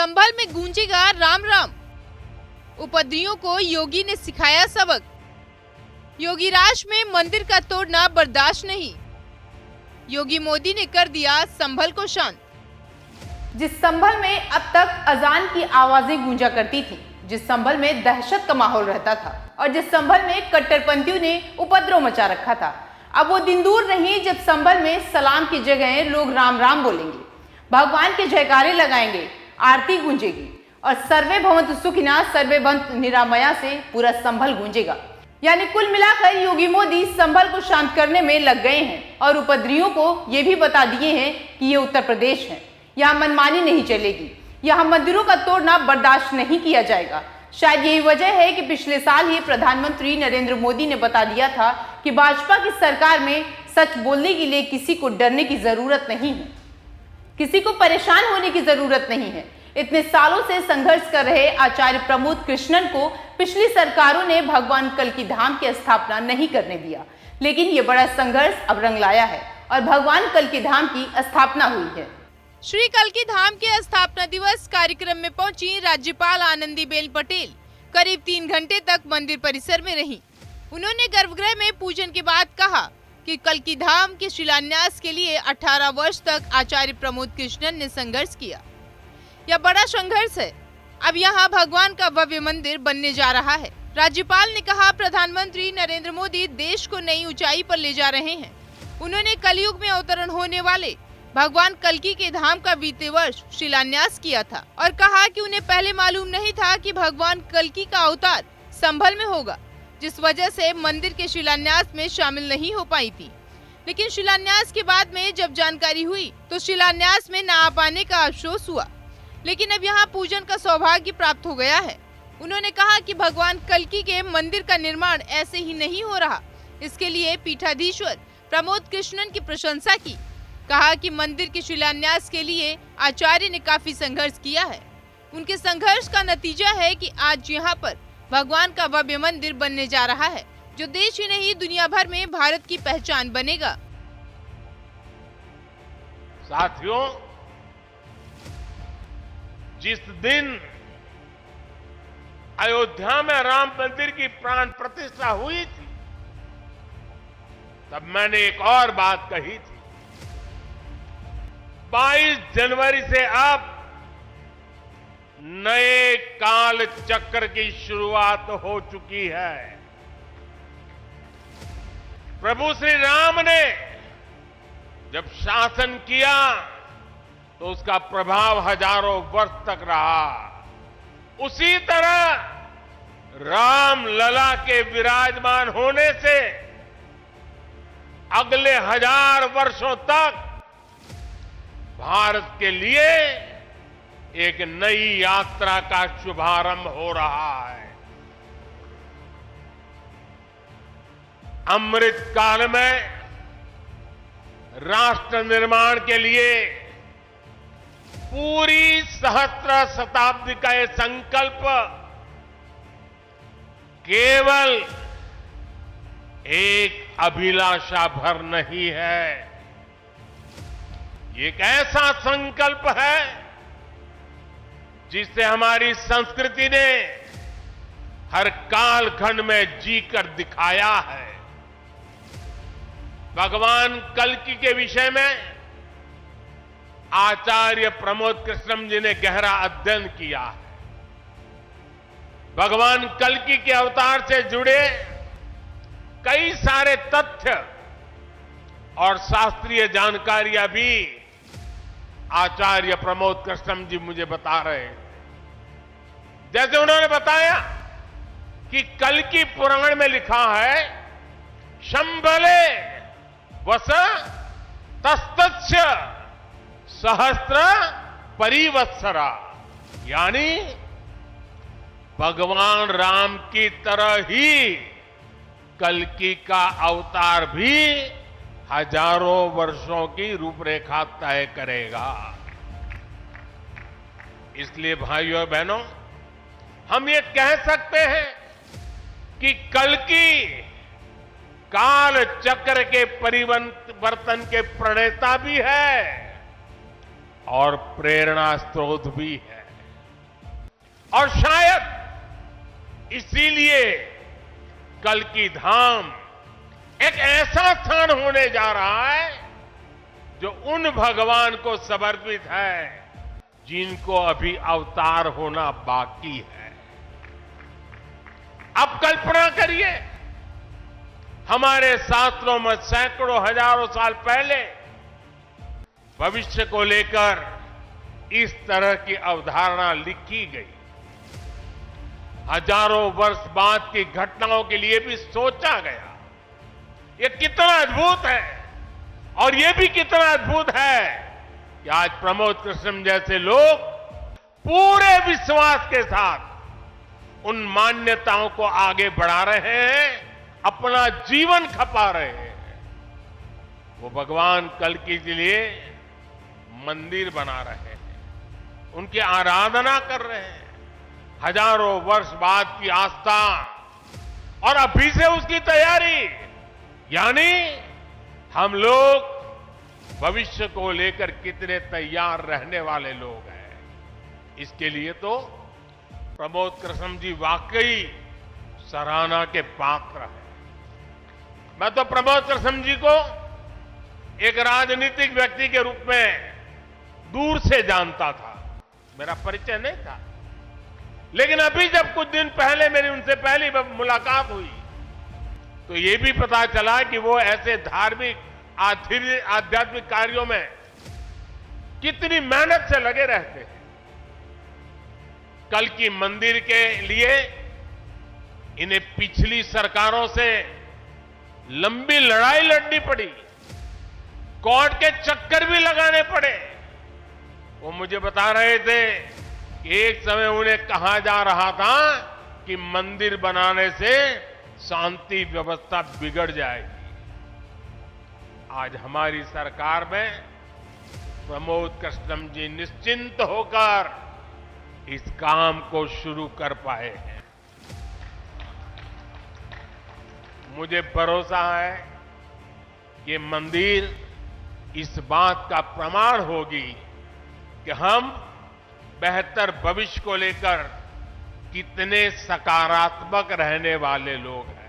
संभल में गूंजेगा राम राम। उपद्रवियों को योगी ने सिखाया सबक। योगी राज में मंदिर का तोड़ना बर्दाश्त नहीं। योगी मोदी ने कर दिया संभल को शांत। जिस संभल में अब तक अजान की आवाजें गूंजा करती थी, जिस संभल में दहशत का माहौल रहता था और जिस संभल में कट्टरपंथियों ने उपद्रव मचा रखा था, अब वो दिन दूर नहीं जब संभल में सलाम की जगह लोग राम राम बोलेंगे, भगवान के जयकारे लगाएंगे, आरती गूंजेगी और सर्वे भवन्तु सुखिनः सर्वे भवन्तु निरामया से पूरा संभल गूंजेगा। यानी कुल मिलाकर योगी मोदी संभल को शांत करने में लग गए हैं और उपद्रवियों को ये भी बता दिए हैं कि ये उत्तर प्रदेश है, यहाँ मनमानी नहीं चलेगी, यहाँ मंदिरों का तोड़ना बर्दाश्त नहीं किया जाएगा। शायद यही वजह है कि पिछले साल ही प्रधानमंत्री नरेंद्र मोदी ने बता दिया था कि भाजपा की सरकार में सच बोलने के लिए किसी को डरने की जरूरत नहीं है, किसी को परेशान होने की जरूरत नहीं है। इतने सालों से संघर्ष कर रहे आचार्य प्रमोद कृष्णन को पिछली सरकारों ने भगवान कल्कि धाम की स्थापना नहीं करने दिया, लेकिन ये बड़ा संघर्ष अब रंग लाया है और भगवान कल्कि धाम की स्थापना हुई है। श्री कल्कि धाम के स्थापना दिवस कार्यक्रम में पहुंची राज्यपाल आनंदीबेन पटेल करीब 3 घंटे तक मंदिर परिसर में रहीं। उन्होंने गर्भगृह में पूजन के बाद कहा कि कल्कि धाम के शिलान्यास के लिए 18 वर्ष तक आचार्य प्रमोद कृष्णन ने संघर्ष किया। यह बड़ा संघर्ष है। अब यहाँ भगवान का भव्य मंदिर बनने जा रहा है। राज्यपाल ने कहा, प्रधानमंत्री नरेंद्र मोदी देश को नई ऊंचाई पर ले जा रहे हैं। उन्होंने कलयुग में अवतरण होने वाले भगवान कल्कि के धाम का बीते वर्ष शिलान्यास किया था और कहा कि उन्हें पहले मालूम नहीं था कि भगवान कल्कि का अवतार संभल में होगा, जिस वजह से मंदिर के शिलान्यास में शामिल नहीं हो पाई थी। लेकिन शिलान्यास के बाद में जब जानकारी हुई तो शिलान्यास में न आ पाने का अफसोस हुआ, लेकिन अब यहाँ पूजन का सौभाग्य प्राप्त हो गया है। उन्होंने कहा कि भगवान कल्कि के मंदिर का निर्माण ऐसे ही नहीं हो रहा, इसके लिए पीठाधीश्वर प्रमोद कृष्णन की प्रशंसा की। कहा कि मंदिर के शिलान्यास के लिए आचार्य ने काफी संघर्ष किया है। उनके संघर्ष का नतीजा है कि आज यहाँ पर भगवान का भव्य मंदिर बनने जा रहा है, जो देश ही नहीं दुनिया भर में भारत की पहचान बनेगा। साथियों, जिस दिन अयोध्या में राम मंदिर की प्राण प्रतिष्ठा हुई थी, तब मैंने एक और बात कही थी। 22 जनवरी से अब नए काल चक्र की शुरुआत हो चुकी है। प्रभु श्री राम ने जब शासन किया तो उसका प्रभाव हजारों वर्ष तक रहा। उसी तरह राम लला के विराजमान होने से अगले 1000 वर्षों तक भारत के लिए एक नई यात्रा का शुभारंभ हो रहा है। अमृत काल में राष्ट्र निर्माण के लिए पूरी सहस्त्र शताब्दी का यह संकल्प केवल एक अभिलाषा भर नहीं है, ये एक ऐसा संकल्प है जिसे हमारी संस्कृति ने हर कालखंड में जीकर दिखाया है। भगवान कल्कि के विषय में आचार्य प्रमोद कृष्णन जी ने गहरा अध्ययन किया है। भगवान कल्कि के अवतार से जुड़े कई सारे तथ्य और शास्त्रीय जानकारियां भी आचार्य प्रमोद कृष्णन जी मुझे बता रहे हैं। जैसे उन्होंने बताया कि कल्कि पुराण में लिखा है, शंभले वस तस्तस्य सहस्त्र परिवत्सरा, यानी भगवान राम की तरह ही कल्कि का अवतार भी हजारों वर्षों की रूपरेखा तय करेगा। इसलिए भाइयों और बहनों, हम ये कह सकते हैं कि कल्कि काल चक्र के परिवर्तन के प्रणेता भी है और प्रेरणा स्रोत भी है। और शायद इसीलिए कल की धाम एक ऐसा स्थान होने जा रहा है जो उन भगवान को समर्पित है जिनको अभी अवतार होना बाकी है। अब कल्पना करिए, हमारे शास्त्रों में सैकड़ों हजारों साल पहले भविष्य को लेकर इस तरह की अवधारणा लिखी गई। हजारों वर्ष बाद की घटनाओं के लिए भी सोचा गया। ये कितना अद्भुत है, और ये भी कितना अद्भुत है कि आज प्रमोद कृष्णम जैसे लोग पूरे विश्वास के साथ उन मान्यताओं को आगे बढ़ा रहे हैं, अपना जीवन खपा रहे हैं। वो भगवान कल्कि के लिए मंदिर बना रहे हैं, उनकी आराधना कर रहे हैं। हजारों वर्ष बाद की आस्था और अभी से उसकी तैयारी, यानी हम लोग भविष्य को लेकर कितने तैयार रहने वाले लोग हैं। इसके लिए तो प्रमोद कृष्णम जी वाकई सराहना के पात्र हैं। मैं तो प्रमोद कृष्णम जी को एक राजनीतिक व्यक्ति के रूप में दूर से जानता था, मेरा परिचय नहीं था। लेकिन अभी जब कुछ दिन पहले मेरी उनसे पहली मुलाकात हुई तो ये भी पता चला कि वो ऐसे धार्मिक आध्यात्मिक कार्यों में कितनी मेहनत से लगे रहते हैं। कल की मंदिर के लिए इन्हें पिछली सरकारों से लंबी लड़ाई लड़नी पड़ी, कोर्ट के चक्कर भी लगाने पड़े। वो मुझे बता रहे थे कि एक समय उन्हें कहा जा रहा था कि मंदिर बनाने से शांति व्यवस्था बिगड़ जाएगी। आज हमारी सरकार में प्रमोद कृष्णम जी निश्चिंत होकर इस काम को शुरू कर पाए हैं। मुझे भरोसा है कि मंदिर इस बात का प्रमाण होगी कि हम बेहतर भविष्य को लेकर कितने सकारात्मक रहने वाले लोग हैं।